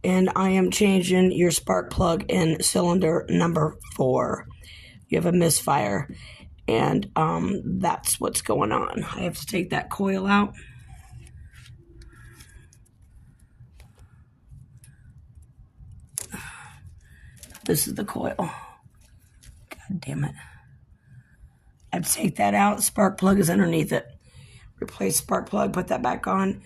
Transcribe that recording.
and I am changing your spark plug in cylinder number 4. You have a misfire, and that's what's going on. I have to take that coil out. This is the coil. God damn it. I have to take that out. Spark plug is underneath it. Replace spark plug, put that back on.